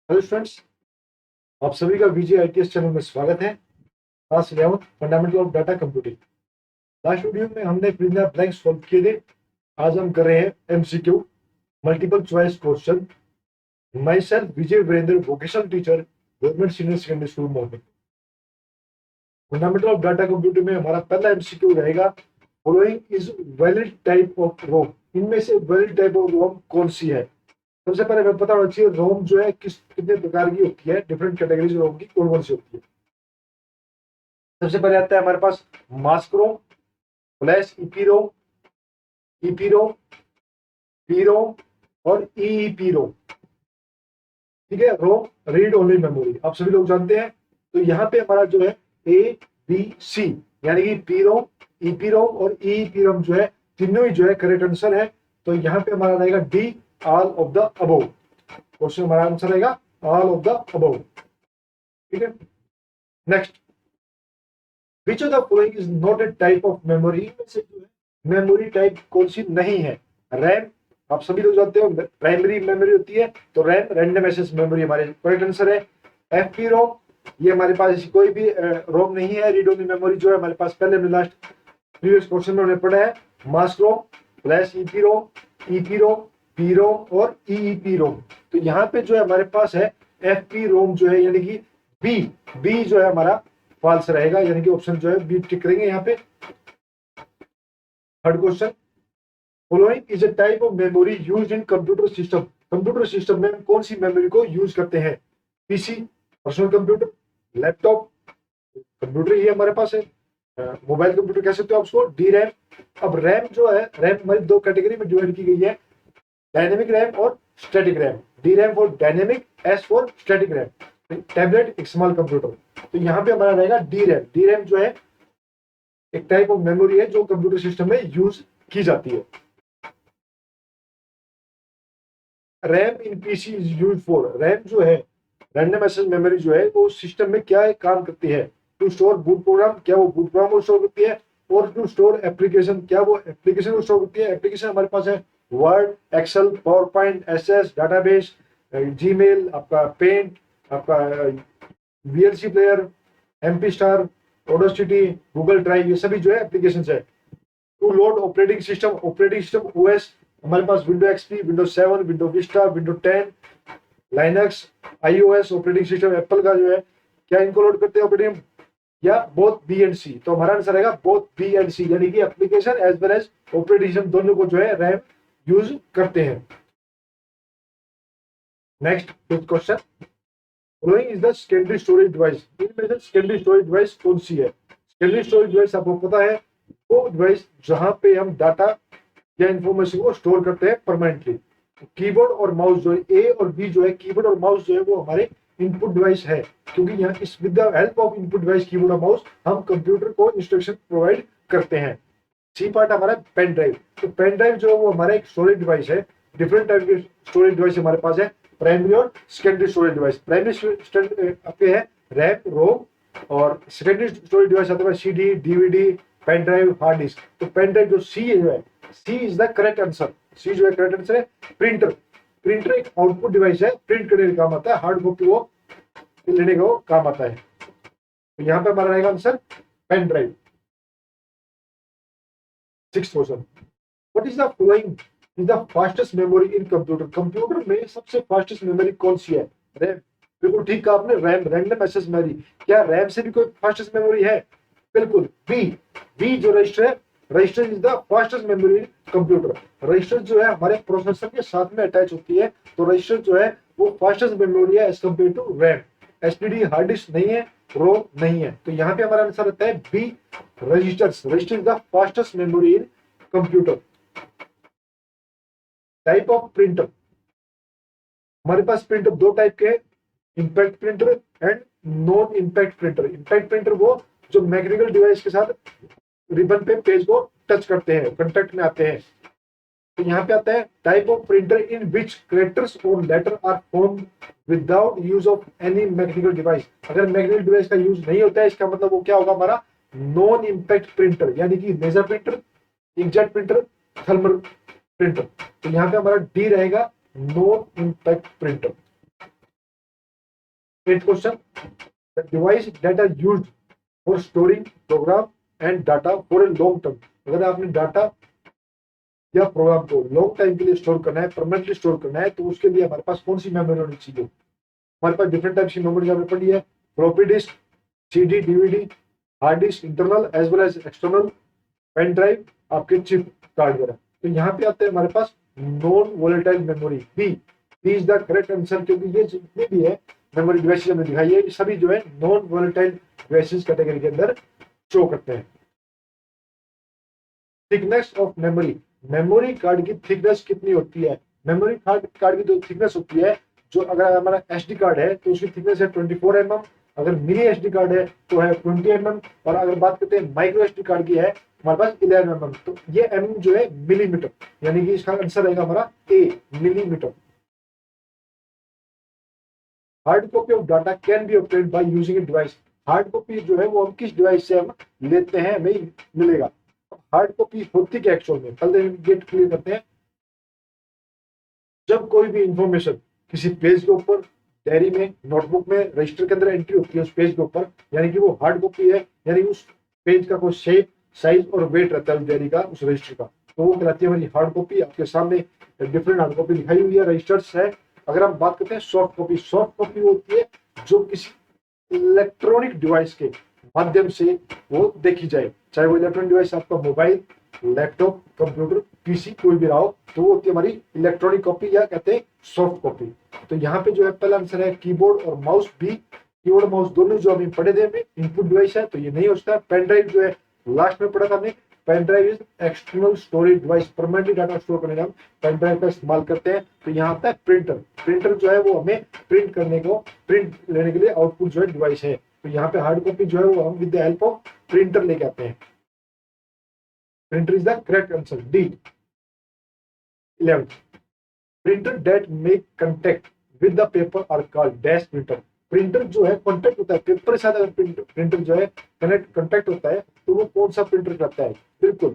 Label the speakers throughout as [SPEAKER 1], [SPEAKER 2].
[SPEAKER 1] Hello students, आप सभी का VJITS चैनल में स्वागत है। Class 11 fundamental of data computing. Last video में हमने प्रीलिमिनरी ब्लैंक सॉल्व किए थे। आज हम कर रहे हैं MCQ multiple choice question. Myself Vijay Virendra, vocational teacher, government senior secondary school Morni. Fundamental of data computing में हमारा पहला MCQ रहेगा, following is valid type of ROM. इनमें से वैलिड टाइप ऑफ रोम कौन सी है? सबसे पहले हमें पता होना चाहिए रोम जो है कितने प्रकार की होती है, डिफरेंट कैटेगरीज रोम की कौन कौन सी होती है। सबसे पहले आता है हमारे पास मास्क रोम, फ्लैश ईपी रोम, ईपी रोम, पी रोम और ईईपी रोम। ठीक है, रोम रीड ओनली मेमोरी आप सभी लोग जानते हैं। तो यहाँ पे हमारा जो है ABC यानी कि पी रोम, ईपी रोम और ईईपी रोम जो है तीनों ही जो है करेक्ट आंसर है। तो यहाँ पे हमारा रहेगा D, all of the above. Question हमारा आंसर रहेगा ऑल ऑफ द अबव। ठीक है, next, which of the following is not a type of memory. इनमें से जो है मेमोरी टाइप कौन सी नहीं है? रैम, आप सभी लोग जानते हो प्राइमरी मेमोरी होती है, तो रैम रैंडम एक्सेस मेमोरी हमारे करेक्ट आंसर है। एफपी रोम, ये हमारे पास ऐसी कोई भी रोम नहीं है। रीड ओनली मेमोरी जो है हमारे पास पहले हमने लास्ट प्रीवियस क्वेश्चन में हमने पढ़ा है। मास्क रोम, फ्लैश ईपी रोम, ईपी रोम, पी रोम और ईईपी रोम। तो यहाँ पे जो है हमारे पास है एफपी रोम जो है, यानी कि बी बी जो है हमारा फॉल्स रहेगा, यानी कि ऑप्शन जो है बी टिक करेंगे यहाँ पे। Third question, following is a type of memory used in computer system. Computer system में कौन सी मेमोरी को यूज करते हैं? PC, personal computer, laptop, computer ये हमारे पास है, मोबाइल कंप्यूटर कह सकते हो आप उसको, डी रैम। अब रैम जो है, रैम हमारी दो कैटेगरी में डिवाइड की गई है, डायनेमिक रैम और static RAM. D RAM for dynamic, S for static RAM. Tablet, एक स्मॉल कंप्यूटर। तो यहाँ पे हमारा रहेगा डी रैम। डी रैम जो है एक टाइप ऑफ मेमोरी है जो कंप्यूटर सिस्टम में यूज की जाती है। RAM in PC is use for, RAM जो है रैंडम एक्सेस मेमोरी जो है वो सिस्टम में क्या काम करती है? टू स्टोर बूट प्रोग्राम, क्या वो बूट प्रोग्राम को स्टोर करती है? और टू स्टोर एप्लीकेशन, क्या वो एप्लीकेशन को स्टोर करती है? एप्लीकेशन हमारे पास है Word, Excel, PowerPoint, SS, database, Gmail, आपका पेंट, आपका VLC player, MP star, Audacity, Google Drive, ये सभी जो है एप्लीकेशन है। To load operating system OS हमारे पास window XP, window 7, window Vista, window 10, Linux, iOS operating system Apple का जो है, क्या इनको लोड करते हैं ऑपरेटिंग, या बोथ बी एंड सी? तो हमारा आंसर रहेगा बोथ बी एंड सी, यानी कि application as well as operating system दोनों को जो है रैम यूज करते हैं। Next fifth question, following is the secondary storage device. इनमें से सेकेंडरी स्टोरेज डिवाइस कौन सी है? सेकेंडरी स्टोरेज डिवाइस आपको पता है वो डिवाइस जहां पे हम डाटा या इंफॉर्मेशन को स्टोर करते हैं परमानेंटली। कीबोर्ड और माउस जो है, ए और बी जो है, कीबोर्ड और माउस जो है वो हमारे इनपुट डिवाइस है, क्योंकि यहाँ इस with the help of input device keyboard और माउस हम कंप्यूटर को इंस्ट्रक्शन प्रोवाइड करते हैं। सी पार्ट हमारा पेन ड्राइव। तो पेन ड्राइव जो है वो हमारा एक स्टोरेज डिवाइस है। डिफरेंट टाइप के स्टोरेज डिवाइस हमारे पास है, प्राइमरी और सेकेंडरी स्टोरेज डिवाइस। प्राइमरी आपके है रैम, रोम, और सेकेंडरी स्टोरेज डिवाइस आते हैं CD, DVD, pen drive, hard disk. तो पेन ड्राइव जो सी जो है, C is the correct answer. C जो है करेक्ट आंसर है। प्रिंटर, प्रिंटर एक आउटपुट डिवाइस है, प्रिंट करने का काम आता है, हार्ड कॉपी वो लेने का वो काम आता है। तो यहाँ पे हमारा रहेगा answer pen drive. Six question, what is the following is the fastest memory in computer. Computer में सबसे फास्टेस्ट मेमोरी कौन सी है? रैम, बिल्कुल ठीक कहा आपने, रैम रैंडम एक्सेस मेमोरी। क्या रैम से भी कोई फास्टेस्ट मेमोरी है? बिल्कुल, बी, बी जो रजिस्टर है, register is the fastest memory in computer. Register जो है हमारे प्रोसेसर के साथ में अटैच होती है, तो रजिस्टर जो है वो फास्टेस्ट मेमोरी है as compare to RAM. STD hard disk नहीं है, रोम नहीं है। तो यहाँ पे हमारा आंसर रहता है B, registers. Register is the fastest memory in computer. Type of printer, हमारे पास प्रिंटर दो टाइप के हैं, impact printer and non impact printer. Impact printer वो जो मैकेनिकल डिवाइस के साथ रिबन पे पेज को टच करते हैं, कांटेक्ट में आते हैं। तो यहाँ पे आता है type of printer in which characters और letter are form without use of any mechanical device. अगर मैकेनिकल डिवाइस का यूज नहीं होता है, इसका मतलब वो क्या होगा हमारा नॉन इंपैक्ट प्रिंटर, यानी कि laser printer, inkjet printer, thermal printer. तो यहाँ पे हमारा डी रहेगा non impact printer. 8th question, the device that are used for storing program and data for a long term. अगर आपने डाटा या प्रोग्राम को लॉन्ग टाइम के लिए स्टोर करना है, परमानेंटली स्टोर करना है, तो उसके लिए हमारे पास कौन सी मेमोरी होनी चाहिए? हमारे पास डिफरेंट टाइप्स की मेमोरी हमने पढ़ी है, floppy disk, CD, DVD, hard disk, internal as well as external, pen drive, आपके चिप कार्ड वगैरह। तो यहाँ पे आते हैं हमारे पास non volatile memory, B is the correct answer, क्योंकि ये जितने भी है मेमोरी डिवाइसेस हमने दिखाई है, सभी जो है नॉन वोलेटाइल डिवाइसेस कैटेगरी के अंदर शो करते हैं। Thickness of memory, memory card की थिकनेस कितनी होती है? मेमोरी कार्ड की जो थिकनेस होती है, जो अगर हमारा एसडी कार्ड है तो उसकी थिकनेस है 24 mm, अगर मिनी एसडी कार्ड है तो है 20 mm, और अगर बात करते हैं माइक्रो एसडी कार्ड की है हमारे पास 11 mm। तो ये mm जो है मिलीमीटर, यानी कि इसका आंसर रहेगा हमारा A, millimetre. Hard copy of data can be obtained by using a device, hard copy जो है वो हम किस डिवाइस से हम लेते हैं हमें मिलेगा। हार्ड कॉपी होती क्या एक्चुअल में, पहले गेट क्लियर करते हैं। जब कोई भी इंफॉर्मेशन किसी पेज के ऊपर, डायरी में, नोटबुक में, रजिस्टर के अंदर एंट्री होती है उस पेज के ऊपर, यानी कि वो हार्ड कॉपी है, यानी उस पेज का कोई शेप, साइज और वेट रहता है उस डायरी का, उस रजिस्टर का, तो वो कहलाती है हमारी हार्ड कॉपी। आपके सामने डिफरेंट हार्ड कॉपी दिखाई हुई है, रजिस्टर्स है। अगर हम बात करते हैं सॉफ्ट कॉपी, सॉफ्ट कॉपी होती है जो किसी इलेक्ट्रॉनिक डिवाइस के माध्यम से वो देखी जाए, चाहे वो इलेक्ट्रॉनिक डिवाइस आपका मोबाइल, लैपटॉप, कंप्यूटर, पीसी कोई भी रहा हो, तो वो होती है हमारी इलेक्ट्रॉनिक कॉपी या कहते हैं सॉफ्ट कॉपी। तो यहाँ पे जो है पहला आंसर है कीबोर्ड और माउस बी, कीबोर्ड माउस दोनों जो अभी पढ़े थे हमें इनपुट डिवाइस है, तो ये नहीं हो सकता। पेन ड्राइव जो है लास्ट में पढ़ा था हमने, pen drive is external storage device, permanently data store करने का हम पेन ड्राइव का इस्तेमाल करते हैं। तो यहाँ आता है प्रिंटर, प्रिंटर जो है वो हमें प्रिंट करने को, प्रिंट लेने के लिए आउटपुट जो है डिवाइस है। तो यहाँ पे हार्ड कॉपी जो है वो हम with the help of printer लेके आते हैं। Printer is the correct answer, D. 11th, printer that make contact with the paper are called dash printer. Printer जो है कांटेक्ट होता है पेपर के साथ, अगर प्रिंटर जो है कांटेक्ट होता है तो वो कौन सा प्रिंटर करता है? बिल्कुल,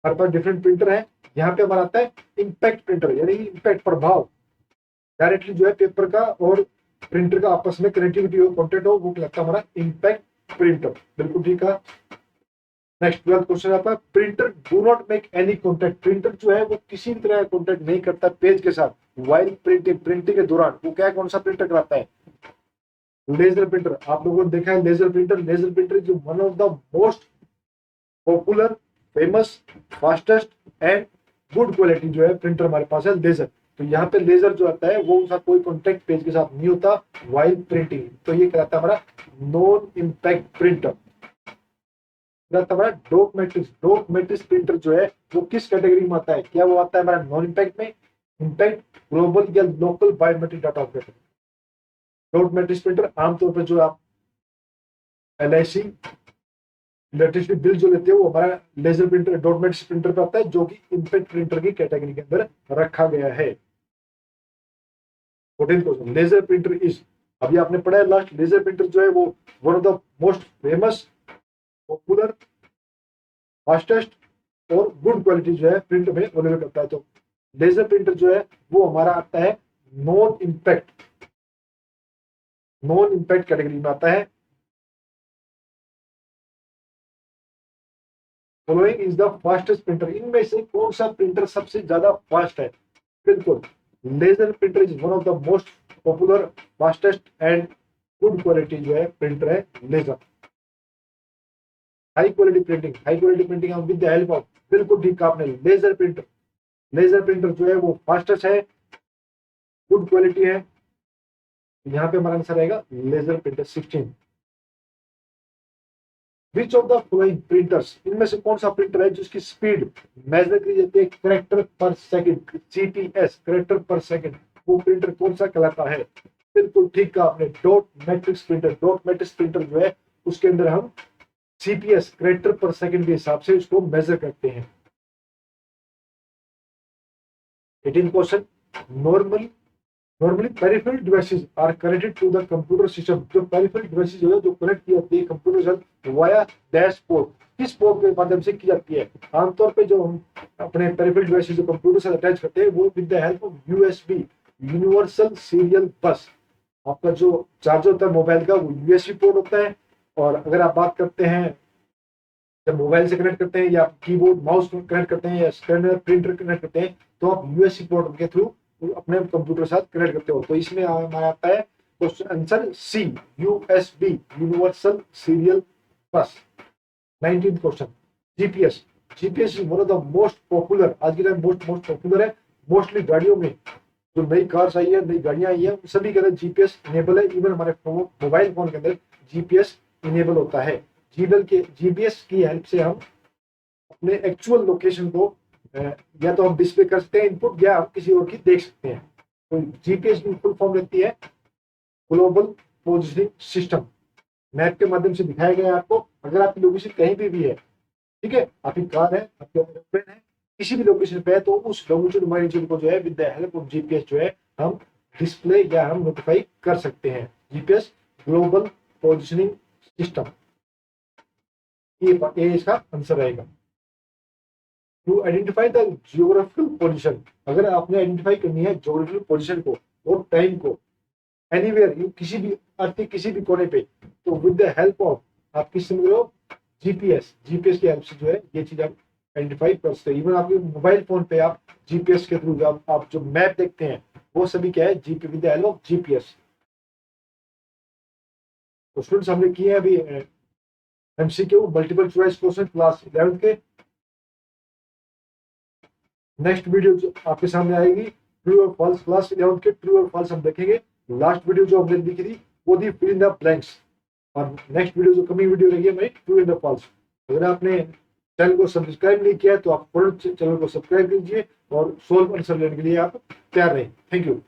[SPEAKER 1] हमारे पास डिफरेंट प्रिंटर है। यहाँ पे हमारा आता है इंपैक्ट प्रिंटर, यानी इंपैक्ट, प्रभाव, डायरेक्टली जो है पेपर का और प्रिंटर का आपस में कनेक्टिविटी हो, कॉन्टेक्ट हो, वो कहलाता है हमारा इंपैक्ट प्रिंटर। बिल्कुल ठीक है। नेक्स्ट 12th क्वेश्चन आता है, printer do not make any contact. Printer जो है वो किसी भी तरह का कॉन्टेक्ट नहीं करता पेज के साथ व्हाइल प्रिंटिंग, प्रिंटिंग के दौरान। वो क्या, कौन सा प्रिंटर कराता है? Laser printer. आप लोगों ने देखा है laser printer, laser printer is one of the most popular, famous, fastest and good quality जो है प्रिंटर हमारे पास है, लेजर। तो यहाँ पे लेजर जो आता है वो उसका कोई कॉन्टेक्ट पेज के साथ नहीं होता व्हाइल प्रिंटिंग, तो ये कहलाता है हमारा नॉन इम्पैक्ट प्रिंटर। हमारा dot matrix, dot matrix printer जो है वो किस कैटेगरी में आता है? क्या वो आता है हमारा नॉन इम्पैक्ट में, इम्पैक्ट, ग्लोबल या local biometric data operator? Dot matrix printer आमतौर पर जो आप LIC इलेक्ट्रिसिटी बिल जो लेते हैं वो हमारा laser printer, dot matrix printer पे आता है, जो कि इम्पैक्ट प्रिंटर की कैटेगरी के अंदर रखा गया है। 14th question, laser printer is, अभी आपने पढ़ा है लास्ट, लेजर प्रिंटर जो है वो one of the most famous, popular, fastest और गुड क्वालिटी जो है प्रिंट में अवेलेबल करता है। तो लेजर प्रिंटर जो है वो हमारा आता है non impact, non impact category में आता है। Following is the fastest printer, इनमें से कौन सा प्रिंटर सबसे ज्यादा फास्ट है? बिल्कुल, laser printer is one of the most popular, fastest and good quality जो है प्रिंटर है laser. High quality printing, high quality printing हम विद द हेल्प ऑफ, बिल्कुल ठीक आपने, लेजर प्रिंटर, लेजर प्रिंटर जो है वो फास्टेस्ट है, गुड क्वालिटी है। यहाँ पे हमारा आंसर आएगा laser printer. 16, which of the following printers, इनमें से कौन सा प्रिंटर है जिसकी स्पीड मेजर की जाती है कैरेक्टर पर सेकंड, CPS, कैरेक्टर पर सेकंड, वो प्रिंटर कौन सा कहलाता है? बिल्कुल ठीक कहा आपने, dot matrix printer. Dot matrix printer जो है उसके अंदर हम CPS, कैरेक्टर पर सेकंड के हिसाब से उसको मेजर करते हैं। 18th question, normally peripheral devices are connected to the computer system. जो पेरिफेरल डिवाइसेस जो है जो कनेक्ट की जाती है कंप्यूटर से वाया डैशबोर्ड, किस पोर्ट के माध्यम से की जाती है? आमतौर पे जो हम अपने पेरिफेरल डिवाइसेस जो कंप्यूटर से अटैच करते हैं वो with the help of USB, universal serial बस। आपका जो चार्जर होता है मोबाइल का वो यूएसबी पोर्ट होता है। और अगर आप बात करते हैं जब मोबाइल से कनेक्ट करते हैं या कीबोर्ड माउस कनेक्ट करते हैं या स्कैनर प्रिंटर कनेक्ट करते हैं तो आप यूएसबी पोर्ट के थ्रू अपने कंप्यूटर के साथ कनेक्ट करते हो। तो इसमें हमारा आता है question answer C, USB universal serial bus. 19th question, GPS. GPS is one of the most popular, आज के टाइम मोस्ट पॉपुलर है। मोस्टली गाड़ियों में जो नई कार्स आई है, नई गाड़ियां आई है, सभी के अंदर जीपीएस इनेबल है। इवन हमारे मोबाइल फोन के अंदर जीपीएस इनेबल होता है। जीपीएस की हेल्प से हम अपने एक्चुअल लोकेशन को या तो हम डिस्प्ले कर सकते हैं इनपुट, या हम किसी और की देख सकते हैं। तो जीपीएस की फुल फॉर्म रहती है ग्लोबल पोजिशनिंग सिस्टम। मैप के माध्यम से दिखाया गया है आपको। अगर आपकी लोकेशन कहीं भी है, ठीक है, आपकी कार है, आपके एरोप्लेन है, किसी भी लोकेशन पे है, तो उस लॉन्गिट्यूड मैग्नीट्यूड को जो है with the help of GPS जो है हम डिस्प्ले या हम नोटिफाई कर सकते हैं। जीपीएस ग्लोबल पोजिशनिंग सिस्टम, ये इसका आंसर रहेगा। To identify the geographical position, अगर आपने आइडेंटिफाई करनी है जियोग्राफिकल पोजीशन को और टाइम को एनीवेयर, किसी भी अर्थ के किसी भी कोने पे, तो विद द हेल्प ऑफ आप किस समझ रहे हो, जीपीएस की हेल्प से जो है ये चीज आप आइडेंटिफाई कर सकते हैं। इवन आपके मोबाइल फोन पे आप जीपीएस के थ्रू आप जो मैप देखते हैं वो सभी क्या है, GP with the help of GPS. तो स्टूडेंट्स हमने किए हैं अभी MCQ multiple choice question class 11th के। नेक्स्ट वीडियो जो आपके सामने आएगी ट्रू और फॉल्स, क्लास 11th के ट्रू और फॉल्स हम देखेंगे। लास्ट वीडियो जो हमने लिखी थी वो थी फिल इन द ब्लैंक्स, और नेक्स्ट वीडियो जो कमिंग वीडियो रहेगी हमारी ट्रू इन द फॉल्स। अगर आपने चैनल को सब्सक्राइब नहीं किया है तो आप फौरन चैनल को सब्सक्राइब कीजिए और सोल्व आंसर लेने के लिए आप तैयार रहें। Thank you.